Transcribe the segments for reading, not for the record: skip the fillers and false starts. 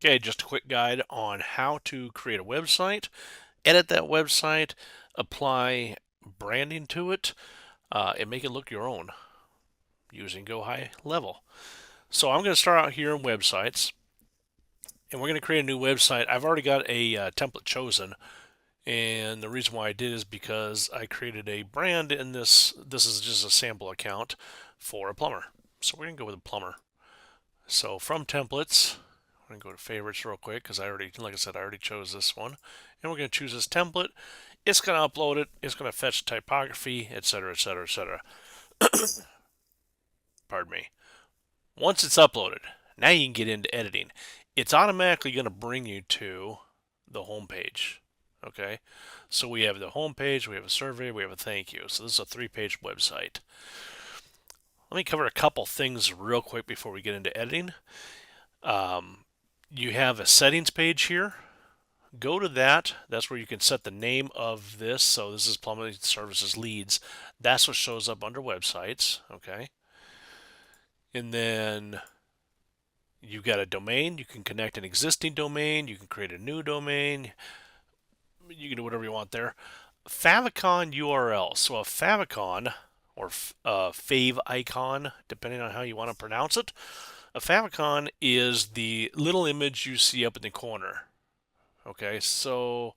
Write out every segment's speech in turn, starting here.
Okay, just a quick guide on how to create a website, edit that website, apply branding to it, and make it look your own using GoHighLevel. So I'm going to start out here in websites, and we're going to create a new website. I've already got a template chosen, and the reason why I did is because I created a brand in this. This is just a sample account for a plumber. So we're going to go with a plumber. So from templates, I'm going to go to favorites real quick because like I said, I already chose this one. And we're going to choose this template. It's going to upload it. It's going to fetch typography, etc., etc., etc. Pardon me. Once it's uploaded, now you can get into editing. It's automatically going to bring you to the home page. Okay, so we have the home page, we have a survey, we have a thank you. So this is a 3-page website. Let me cover a couple things real quick before we get into editing. You have a settings page here. Go to that. That's where you can set the name of this. So this is plumbing services leads. That's what shows up under websites. Okay. And then you've got a domain. You can connect an existing domain. You can create a new domain. You can do whatever you want there. Favicon URL. So a favicon or fave icon, depending on how you want to pronounce it. A favicon is the little image you see up in the corner. Okay, so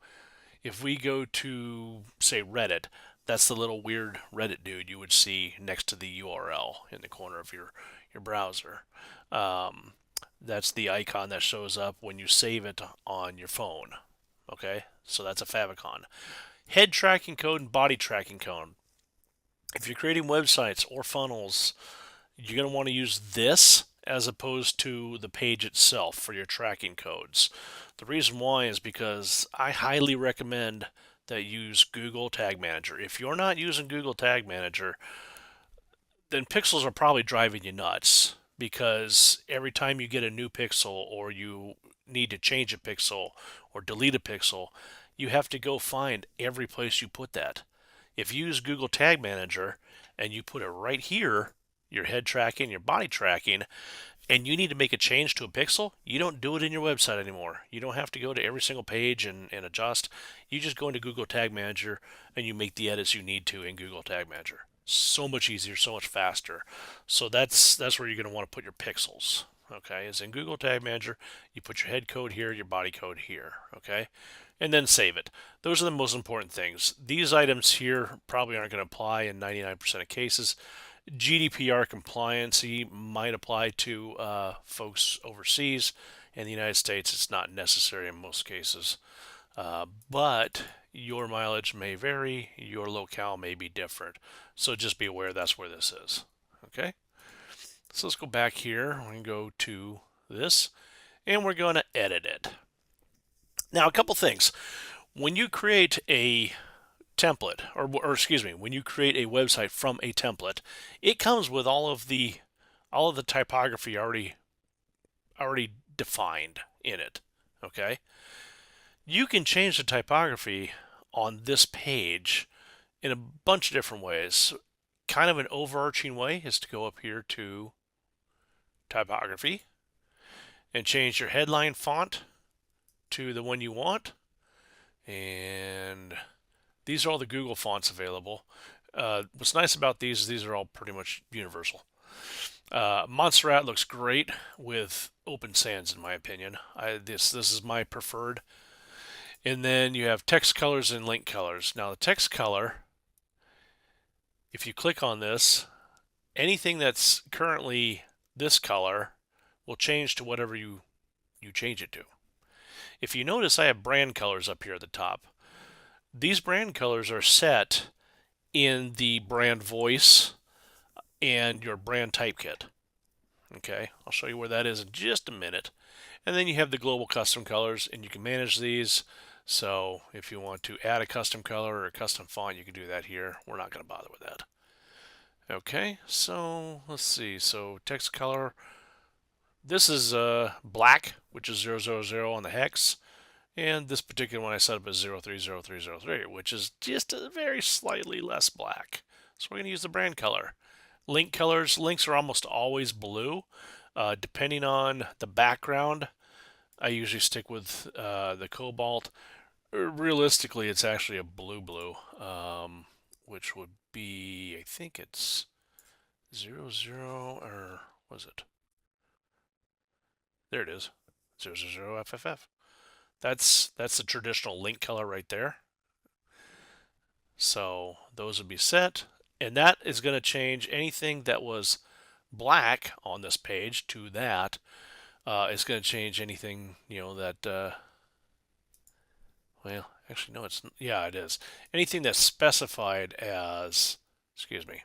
if we go to, say, Reddit, that's the little weird Reddit dude you would see next to the URL in the corner of your browser. That's the icon that shows up when you save it on your phone. Okay, so that's a favicon. Head tracking code and body tracking code. If you're creating websites or funnels, you're going to want to use this as opposed to the page itself for your tracking codes. The reason why is because I highly recommend that you use Google Tag Manager. If you're not using Google Tag Manager, then pixels are probably driving you nuts because every time you get a new pixel or you need to change a pixel or delete a pixel, you have to go find every place you put that. If you use Google Tag Manager and you put it right here, your head tracking, your body tracking, and you need to make a change to a pixel, you don't do it in your website anymore. You don't have to go to every single page and adjust. You just go into Google Tag Manager and you make the edits you need to in Google Tag Manager. So much easier, so much faster. So that's where you're going to want to put your pixels. Okay, is in Google Tag Manager. You put your head code here, your body code here. Okay, and then save it. Those are the most important things. These items here probably aren't going to apply in 99% of cases. GDPR compliancy might apply to folks overseas. In the United States, it's not necessary in most cases. But your mileage may vary, your locale may be different. So just be aware that's where this is. Okay? So let's go back here. We're going to go to this, and we're going to edit it. Now, a couple things. When you create a template, or excuse me, when you create a website from a template, it comes with all of the typography already defined in it. Okay, you can change the typography on this page in a bunch of different ways. Kind of an overarching way is to go up here to typography and change your headline font to the one you want. And these are all the Google fonts available. What's nice about these are all pretty much universal. Montserrat looks great with Open Sans, in my opinion. This is my preferred. And then you have text colors and link colors. Now the text color, if you click on this, anything that's currently this color will change to whatever you change it to. If you notice, I have brand colors up here at the top. These brand colors are set in the brand voice and your brand type kit. Okay, I'll show you where that is in just a minute. And then you have the global custom colors, and you can manage these. So if you want to add a custom color or a custom font, you can do that here. We're not going to bother with that. Okay, so let's see. So text color. This is black, which is 000 on the hex. And this particular one I set up as 030303, which is just a very slightly less black. So we're going to use the brand color. Link colors, links are almost always blue. Depending on the background, I usually stick with the cobalt. Realistically, it's actually a blue, which would be, I think it's 00, or was it? There it is, 000 FFF. That's the traditional link color right there. So those would be set, and that is going to change anything that was black on this page to that. It's going to change anything, that. Well, actually, no, yeah, it is. Anything that's specified as, excuse me.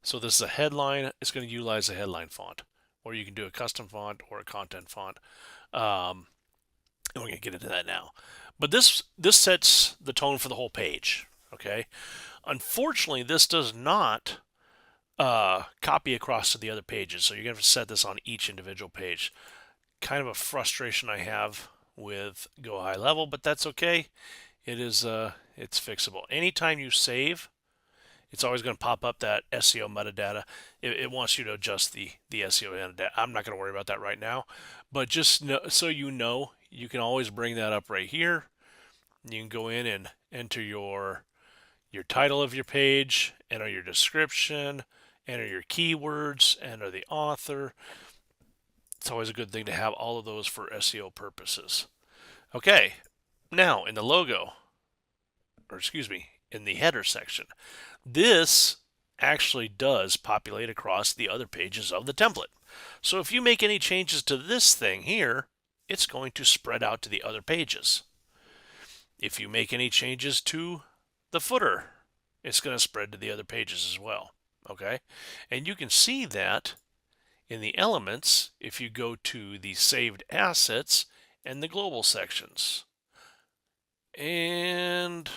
So this is a headline. It's going to utilize a headline font, or you can do a custom font or a content font. Um, and we're going to get into that now. But this sets the tone for the whole page. Okay. Unfortunately, this does not copy across to the other pages. So you're going to have to set this on each individual page. Kind of a frustration I have with GoHighLevel, but that's okay. It's fixable. Anytime you save, it's always going to pop up that SEO metadata. It wants you to adjust the SEO metadata. I'm not going to worry about that right now, but just so you know, you can always bring that up right here. You can go in and enter your title of your page, enter your description, enter your keywords, enter the author. It's always a good thing to have all of those for SEO purposes. Okay, now in the logo, or excuse me, in the header section, this actually does populate across the other pages of the template. So if you make any changes to this thing here, it's going to spread out to the other pages. If you make any changes to the footer, it's going to spread to the other pages as well. Okay, and you can see that in the elements if you go to the saved assets and the global sections. And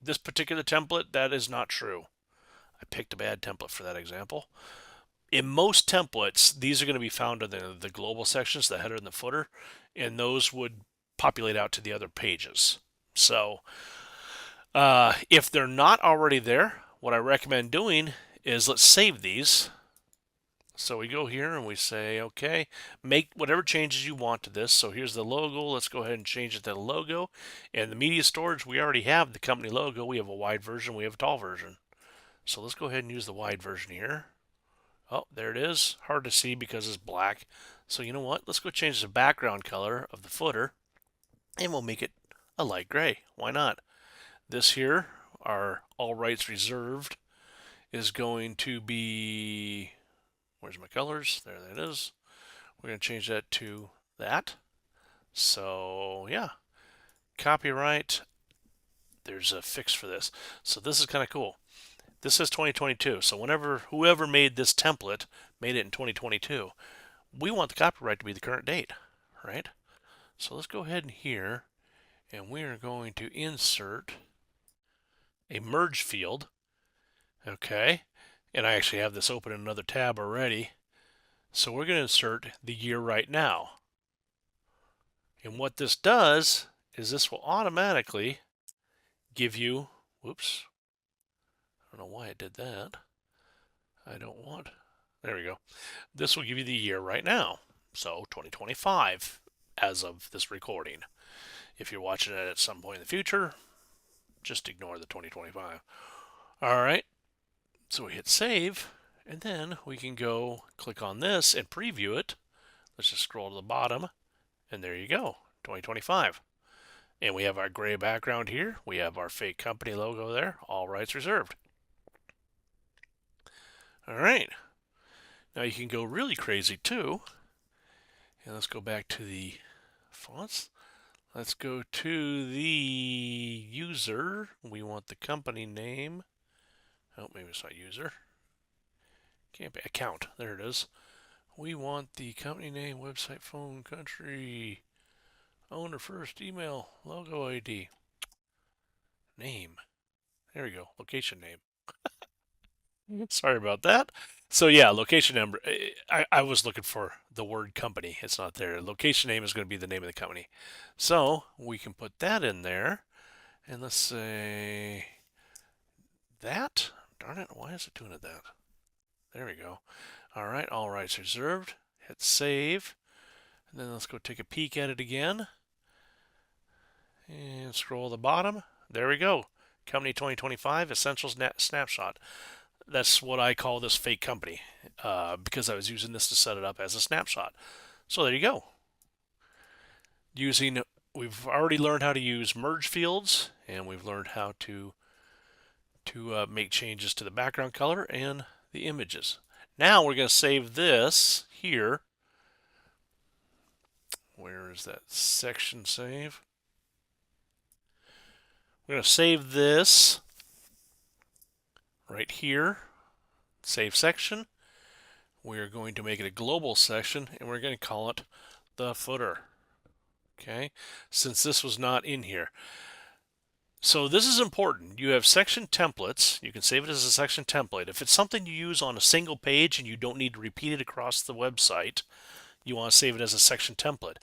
this particular template, that is not true. I picked a bad template for that example. In most templates, these are going to be found in the global sections, the header and the footer, and those would populate out to the other pages. So if they're not already there, what I recommend doing is let's save these. So we go here and we say, okay, make whatever changes you want to this. So here's the logo. Let's go ahead and change it to the logo. And the media storage, we already have the company logo. We have a wide version. We have a tall version. So let's go ahead and use the wide version here. Oh, there it is. Hard to see because it's black. So you know what? Let's go change the background color of the footer and we'll make it a light gray. Why not? This here, our all rights reserved, is going to be, where's my colors? There that is. We're going to change that to that. So yeah, copyright, there's a fix for this. So this is kind of cool. This is 2022. So whoever made this template made it in 2022. We want the copyright to be the current date, right? So let's go ahead and here, and we are going to insert a merge field. Okay, and I actually have this open in another tab already. So we're going to insert the year right now. And what this does is this will automatically give you, whoops, I don't know why it did that. I don't want, there we go. This will give you the year right now. So 2025 as of this recording. If you're watching it at some point in the future, just ignore the 2025. All right, so we hit save, and then we can go click on this and preview it. Let's just scroll to the bottom, and there you go, 2025. And we have our gray background here. We have our fake company logo there, all rights reserved. All right, now you can go really crazy too. And let's go back to the fonts. Let's go to the user. We want the company name. Oh, maybe it's not user. Can't be account. There it is. We want the company name, website, phone, country, owner first, email, logo ID, name. There we go. Location name. Sorry about that. So yeah, location number. I was looking for the word company. It's not there. Location name is going to be the name of the company. So we can put that in there. And let's say that. Darn it. Why is it doing it that? There we go. All right. All rights reserved. Hit save. And then let's go take a peek at it again. And scroll to the bottom. There we go. Company 2025 Essentials Snapshot. That's what I call this fake company because I was using this to set it up as a snapshot. So there you go. We've already learned how to use merge fields, and we've learned how to make changes to the background color and the images. Now we're going to save this here. Where is that section save? We're going to save this right here, save section. We're going to make it a global section, and we're going to call it the footer. Okay, since this was not in here. So this is important. You have section templates. You can save it as a section template. If it's something you use on a single page and you don't need to repeat it across the website, you want to save it as a section template.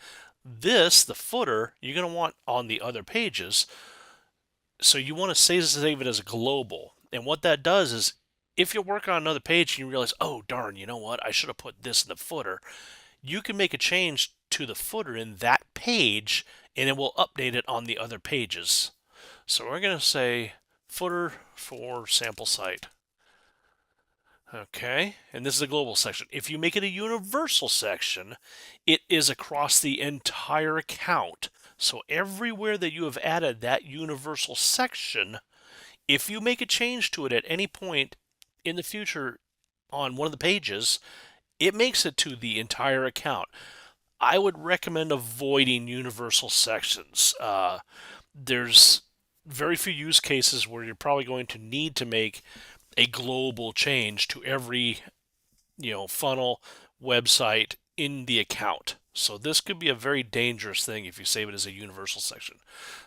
This, the footer, you're going to want on the other pages. So you want to save it as a global. And what that does is if you work on another page and you realize, oh, darn, you know what? I should have put this in the footer. You can make a change to the footer in that page and it will update it on the other pages. So we're going to say footer for sample site. Okay, and this is a global section. If you make it a universal section, it is across the entire account. So everywhere that you have added that universal section, if you make a change to it at any point in the future on one of the pages, it makes it to the entire account. I would recommend avoiding universal sections. There's very few use cases where you're probably going to need to make a global change to every funnel website in the account. So this could be a very dangerous thing if you save it as a universal section.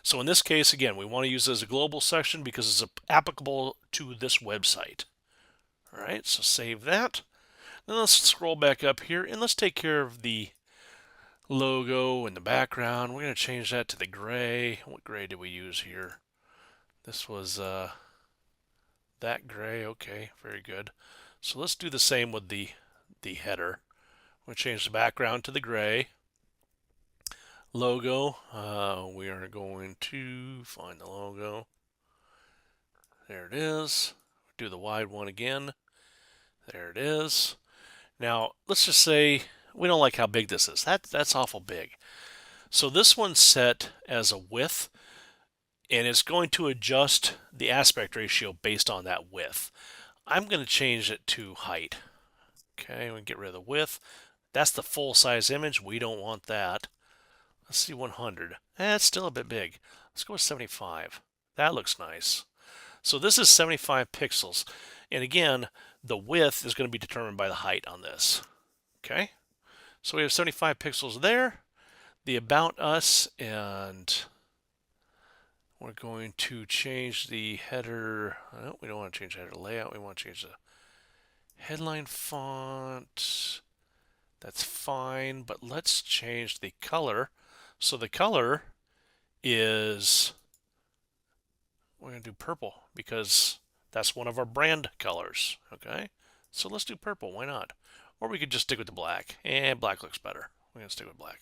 So in this case, again, we want to use it as a global section because it's applicable to this website. All right, so save that. Then let's scroll back up here and let's take care of the logo and the background. We're going to change that to the gray. What gray did we use here? This was that gray. Okay, very good. So let's do the same with the header. We'll change the background to the gray. Logo, we are going to find the logo. There it is. Do the wide one again. There it is. Now, let's just say we don't like how big this is. That's awful big. So this one's set as a width, and it's going to adjust the aspect ratio based on that width. I'm going to change it to height. Okay, we can get rid of the width. That's the full size image. We don't want that. Let's see 100. That's still a bit big. Let's go with 75. That looks nice. So this is 75 pixels. And again, the width is going to be determined by the height on this. Okay, so we have 75 pixels there. The About Us, and we're going to change the header. No, we don't want to change the header layout. We want to change the headline font. That's fine, but let's change the color. So the color is, we're going to do purple because that's one of our brand colors. Okay, so let's do purple. Why not? Or we could just stick with the black. And black looks better. We're going to stick with black.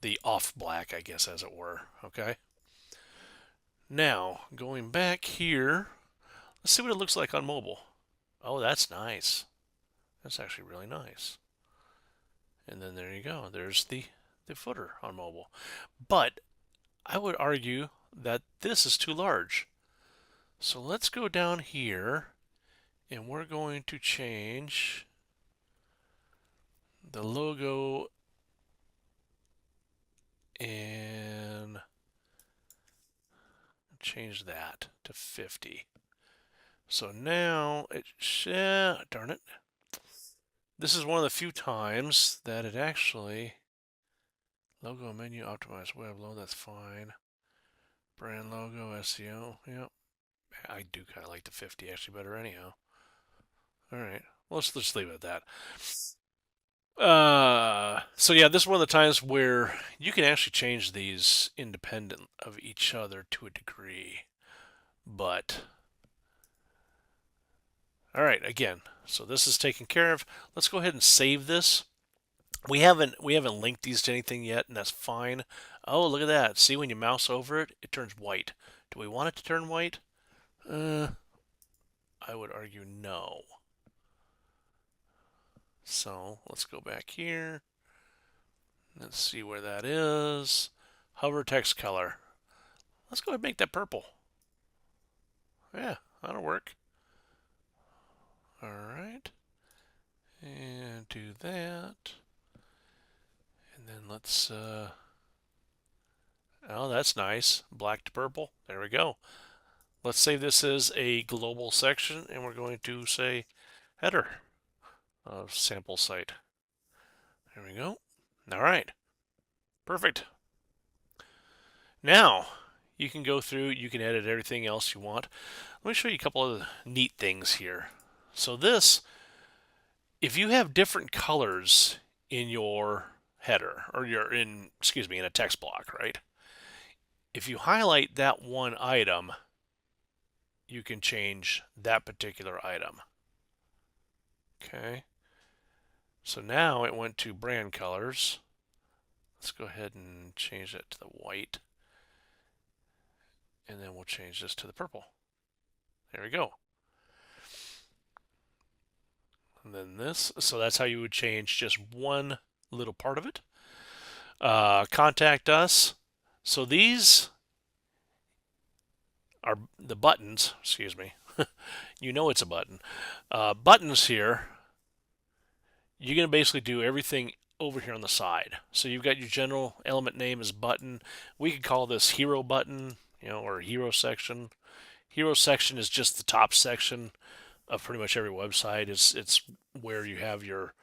The off black, I guess, as it were. Okay. Now, going back here, let's see what it looks like on mobile. Oh, that's nice. That's actually really nice. And then there you go. There's the footer on mobile. But I would argue that this is too large. So let's go down here and we're going to change the logo and change that to 50. So now it should, darn it. This is one of the few times that it actually, logo menu optimized web load, that's fine. Brand logo, SEO, yep. I do kind of like the 50 actually better anyhow. All right, well, let's just leave it at that. So yeah, this is one of the times where you can actually change these independent of each other to a degree. But, all right, again, so this is taken care of. Let's go ahead and save this. We haven't linked these to anything yet, and that's fine. Oh, look at that. See, when you mouse over it, it turns white. Do we want it to turn white? Uh, I would argue no. So let's go back here. Let's see where that is. Hover text color. Let's go ahead and make that purple. Yeah, that'll work. All right. And do that. And then let's, oh, that's nice. Black to purple. There we go. Let's say this is a global section, and we're going to say header of sample site. There we go. All right. Perfect. Now, you can go through, you can edit everything else you want. Let me show you a couple of neat things here. So this, if you have different colors in your header, or excuse me, in a text block, right? If you highlight that one item, you can change that particular item. Okay. So now it went to brand colors. Let's go ahead and change that to the white. And then we'll change this to the purple. There we go. And then this, so that's how you would change just one little part of it. Contact us. So these are the buttons, excuse me. You know it's a button. Buttons here, you're going to basically do everything over here on the side. So you've got your general element name as button. We could call this hero button, or hero section. Hero section is just the top section of pretty much every website. It's where you have your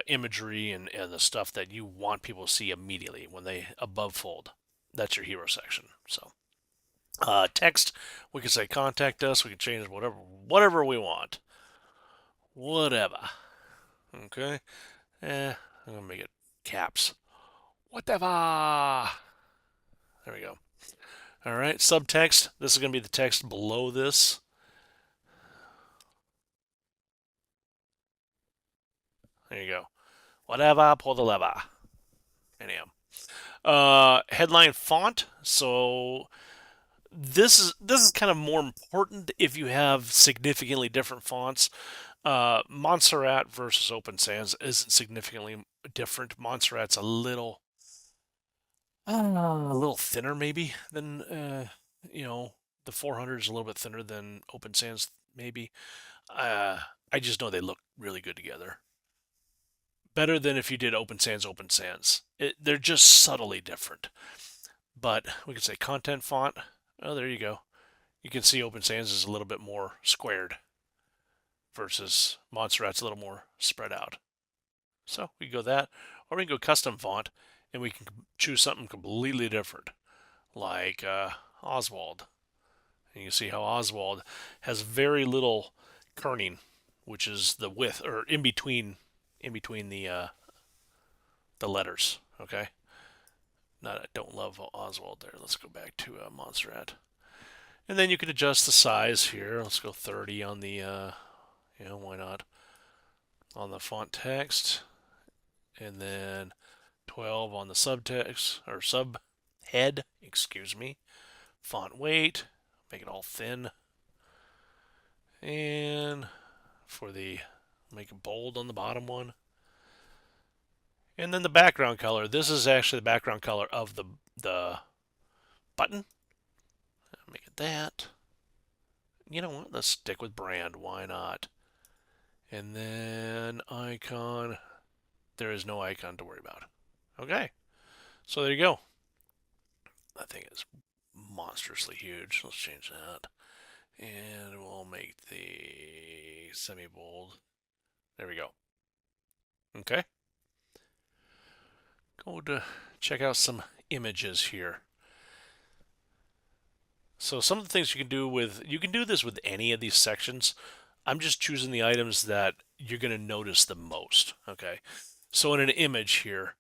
imagery and the stuff that you want people to see immediately when they above fold. That's your hero section. So text, we can say contact us. We can change whatever we want. Whatever. Okay. I'm gonna make it caps. Whatever. There we go. All right. Subtext. This is gonna be the text below this. There you go. Whatever, pull the lever. Anyhow. Headline font. So this is kind of more important if you have significantly different fonts. Montserrat versus Open Sans isn't significantly different. Montserrat's a little thinner maybe than the 400 is a little bit thinner than Open Sans maybe. I just know they look really good together. Better than if you did Open Sans, Open Sans. They're just subtly different. But we could say content font. Oh, there you go. You can see Open Sans is a little bit more squared versus Montserrat's a little more spread out. So we can go that, or we can go custom font, and we can choose something completely different, like Oswald. And you can see how Oswald has very little kerning, which is the width or in between the letters. Okay. Not I don't love Oswald there. Let's go back to Montserrat. And then you can adjust the size here. Let's go 30 on the, why not? On the font text. And then 12 on the subtext, or subhead, excuse me. Font weight, make it all thin. And make it bold on the bottom one. And then the background color. This is actually the background color of the button. Make it that. You know what? Let's stick with brand. Why not? And then icon. There is no icon to worry about. Okay. So there you go. That thing is monstrously huge. Let's change that. And we'll make the semi-bold. There we go. Okay. Go to check out some images here. So some of the things you can do this with any of these sections. I'm just choosing the items that you're going to notice the most. Okay. So in an image here,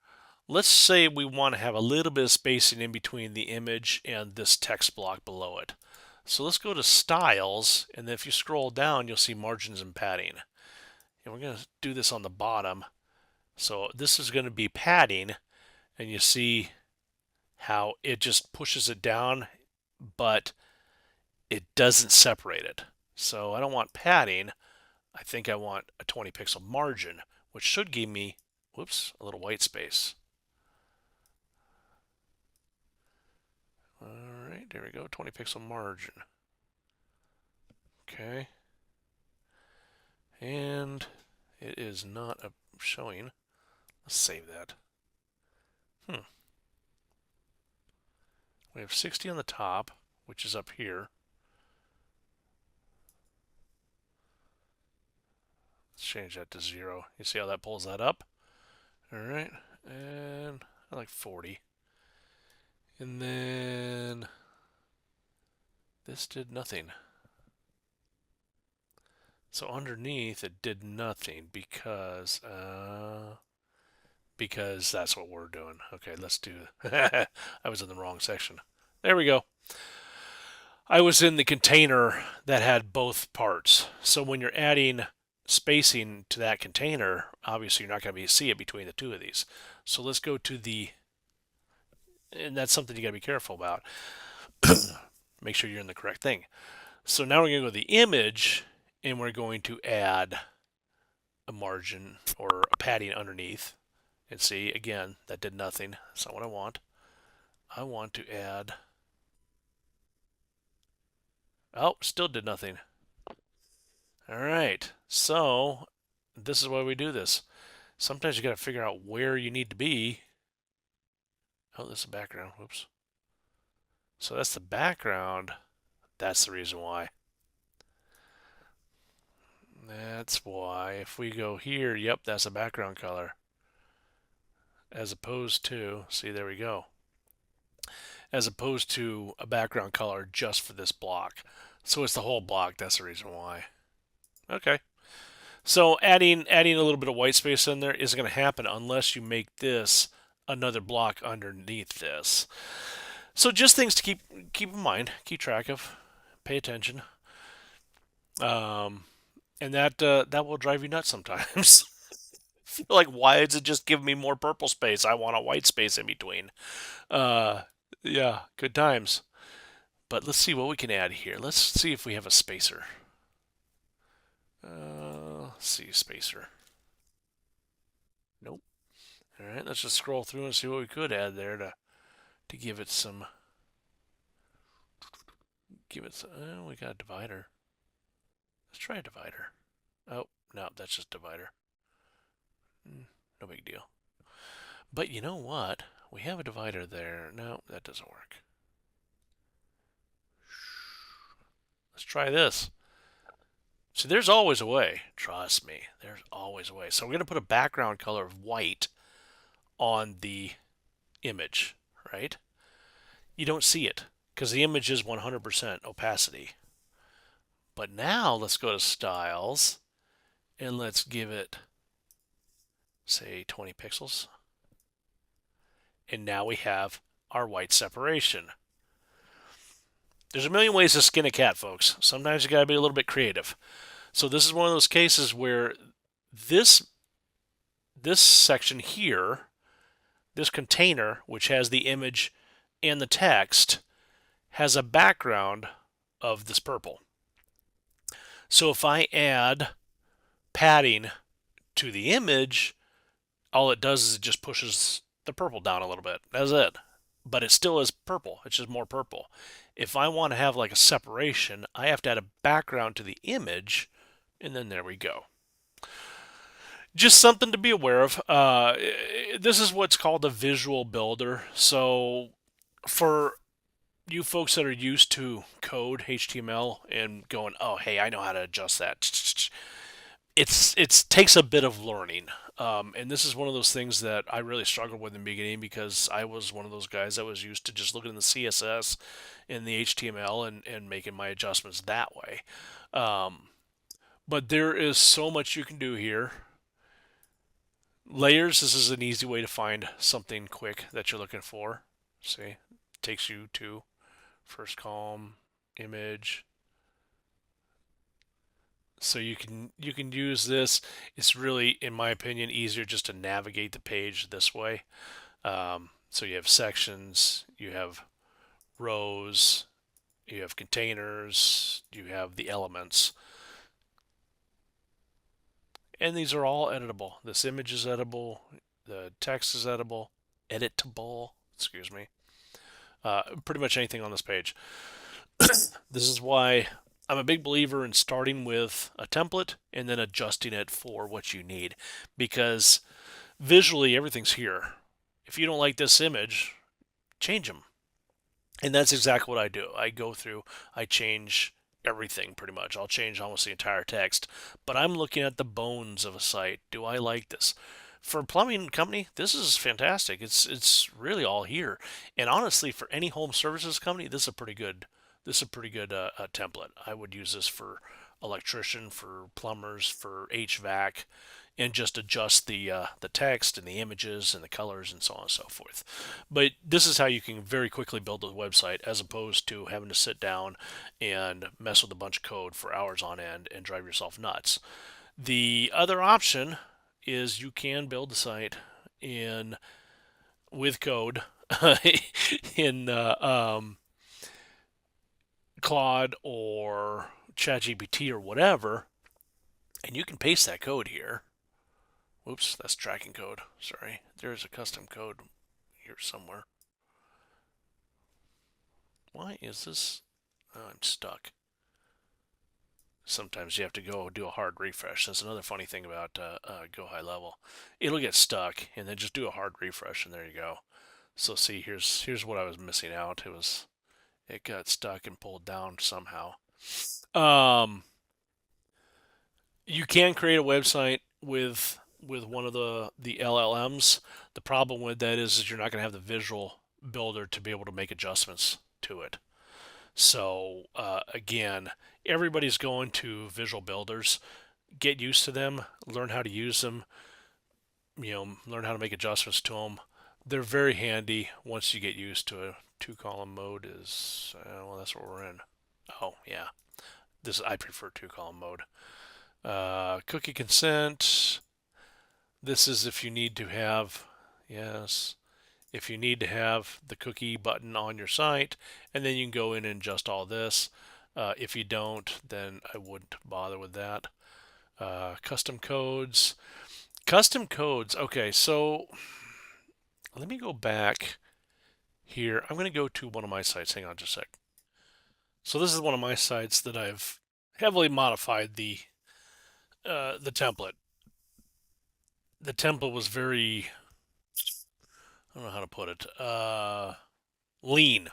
let's say we want to have a little bit of spacing in between the image and this text block below it. So let's go to styles, and then if you scroll down, you'll see margins and padding. And we're going to do this on the bottom. So this is going to be padding, and you see how it just pushes it down, but it doesn't separate it. So I don't want padding. I think I want a 20 pixel margin, which should give me, whoops, a little white space. All right, there we go, 20 pixel margin. Okay. And it is not showing. Let's save that. We have 60 on the top, which is up here. Let's change that to 0. You see how that pulls that up? All right. And I like 40. And then this did nothing. So underneath it did nothing because that's what we're doing. Okay, let's do. I was in the wrong section. There we go. I was in the container that had both parts. So when you're adding spacing to that container, obviously you're not going to see it between the two of these. So let's go to the, and that's something you got to be careful about. Make sure you're in the correct thing. So now we're going to go to the image, and we're going to add a margin or a padding underneath. And see, again, that did nothing. That's not what I want. I want to add, oh, still did nothing. All right, so this is why we do this. Sometimes you got to figure out where you need to be. Oh, this is the background. Whoops. So that's the background. That's the reason why. That's why. If we go here, yep, that's a background color. As opposed to, see, there we go. As opposed to a background color just for this block. So it's the whole block. That's the reason why. Okay. So adding a little bit of white space in there isn't going to happen unless you make this another block underneath this. So just things to keep in mind, keep track of, pay attention, and that will drive you nuts sometimes. Feel like, why is it just giving me more purple space? I want a white space in between. Uh, yeah, good times. But let's see what we can add here. Let's see if we have a spacer. Let's see, spacer. Nope. All right, let's just scroll through and see what we could add there to give it some. We got a divider. Let's try a divider. Oh, no, that's just divider. No big deal. But you know what? We have a divider there. No, that doesn't work. Let's try this. See, there's always a way. Trust me, there's always a way. So we're going to put a background color of white on the image, right? You don't see it because the image is 100% opacity. But now let's go to styles and let's give it, say, 20 pixels. And now we have our white separation. There's a million ways to skin a cat, folks. Sometimes you got to be a little bit creative. So this is one of those cases where this section here, this container, which has the image and the text, has a background of this purple. So if I add padding to the image, all it does is it just pushes the purple down a little bit. That's it. But it still is purple. It's just more purple. If I want to have like a separation, I have to add a background to the image, and then there we go. Just something to be aware of. This is what's called a visual builder. So for you folks that are used to code HTML and going, oh, hey, I know how to adjust that. It takes a bit of learning. And this is one of those things that I really struggled with in the beginning because I was one of those guys that was used to just looking at the CSS and the HTML and making my adjustments that way. But there is so much you can do here. Layers, this is an easy way to find something quick that you're looking for. See, takes you to first column, image, So you can use this. It's really, in my opinion, easier just to navigate the page this way. So you have sections, you have rows, you have containers, you have the elements, and these are all editable. This image is editable, the text is editable. Excuse me. Pretty much anything on this page. This is why I'm a big believer in starting with a template and then adjusting it for what you need, because visually everything's here. If you don't like this image, change them. And that's exactly what I do. I go through, I change everything pretty much. I'll change almost the entire text. But I'm looking at the bones of a site. Do I like this? For a plumbing company, this is fantastic. It's really all here. And honestly, for any home services company, this is a pretty good template. I would use this for electrician, for plumbers, for HVAC, and just adjust the text and the images and the colors and so on and so forth. But this is how you can very quickly build a website, as opposed to having to sit down and mess with a bunch of code for hours on end and drive yourself nuts. The other option is you can build the site in with code in Claude or ChatGPT or whatever, and you can paste that code here. Whoops, that's tracking code. Sorry. There's a custom code here somewhere. Why is this? Oh, I'm stuck. Sometimes you have to go do a hard refresh. That's another funny thing about GoHighLevel. It'll get stuck, and then just do a hard refresh, and there you go. So see, here's what I was missing out. It got stuck and pulled down somehow. Um, you can create a website with one of the LLMs. The problem with that is you're not going to have the visual builder to be able to make adjustments to it. So again, everybody's going to visual builders. Get used to them, learn how to use them, learn how to make adjustments to them. They're very handy once you get used to it. Two-column mode is, well, that's what we're in. Oh, yeah. I prefer two-column mode. Cookie consent. This is if you need to have, yes, if you need to have the cookie button on your site, and then you can go in and adjust all this. If you don't, then I wouldn't bother with that. Custom codes. Custom codes. Okay, so let me go back here. I'm going to go to one of my sites. Hang on just a sec. So this is one of my sites that I've heavily modified the template. The template was very, I don't know how to put it, lean.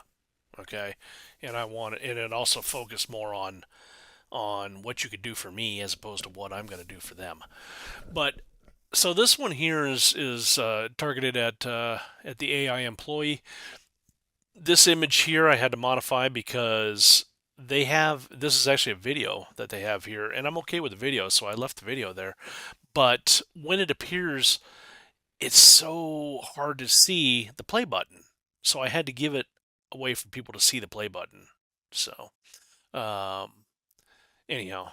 Okay, and it also focused more on what you could do for me as opposed to what I'm going to do for them. But so this one here is targeted at the AI employee. This image here I had to modify because this is actually a video that they have here, and I'm okay with the video, so I left the video there. But when it appears, it's so hard to see the play button, so I had to give it a way for people to see the play button. So um, anyhow,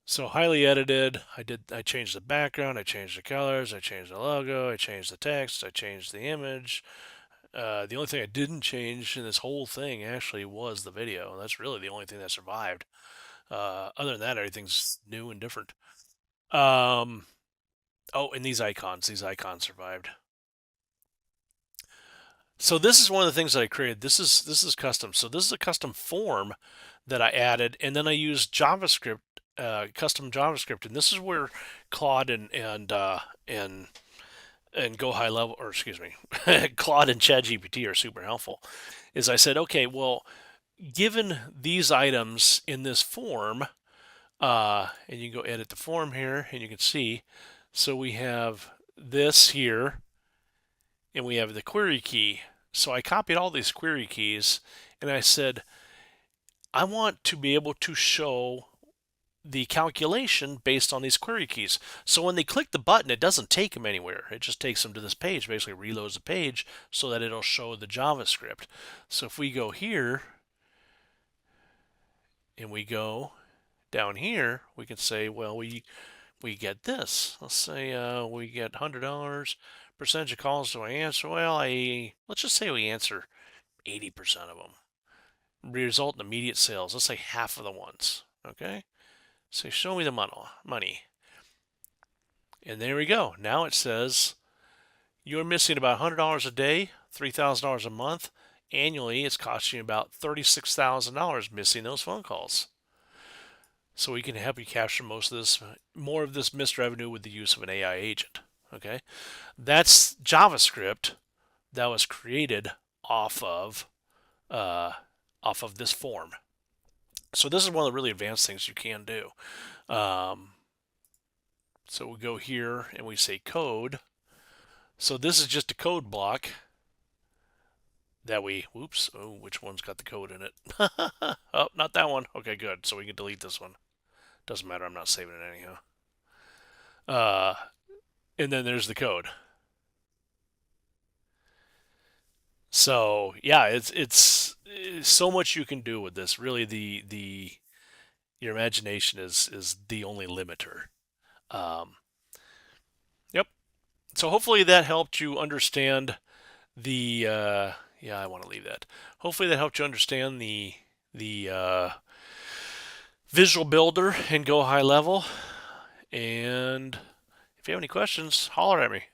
so highly edited. I changed the background, I changed the colors, I changed the logo, I changed the text, I changed the image. The only thing I didn't change in this whole thing actually was the video. That's really the only thing that survived. Other than that, everything's new and different. Um, oh, and these icons survived. So this is one of the things that I created. This is custom. So this is a custom form that I added, and then I used JavaScript, custom JavaScript, and this is where Claude and GoHighLevel, or excuse me, Claude and ChatGPT are super helpful. Is I said, okay, well, given these items in this form, and you can go edit the form here, and you can see, so we have this here, and we have the query key. So I copied all these query keys, and I said, I want to be able to show the calculation based on these query keys. So when they click the button, it doesn't take them anywhere. It just takes them to this page, basically reloads the page so that it'll show the JavaScript. So if we go here and we go Down here, we can say, well, we get this. Let's say we get $100. Percentage of calls do I answer? Well, let's just say we answer 80% of them. Result in immediate sales. Let's say half of the ones. Okay. So show me the money. And there we go. Now it says you're missing about $100 a day, $3,000 a month. Annually, it's costing you about $36,000 missing those phone calls. So we can help you capture more of this missed revenue with the use of an AI agent. Okay, that's JavaScript that was created off of uh, this form. So this is one of the really advanced things you can do. Um, so we go here and we say code. So this is just a code block that whoops, oh, which one's got the code in it? Oh, not that one. Okay, good. So we can delete this one. Doesn't matter. I'm not saving it anyhow. Uh, and then there's the code. So yeah, it's so much you can do with this. Really, the your imagination is the only limiter. Um, yep. So hopefully that helped you understand the. Yeah, I want to leave that. Hopefully that helped you understand the visual builder and go high level. And if you have any questions, holler at me.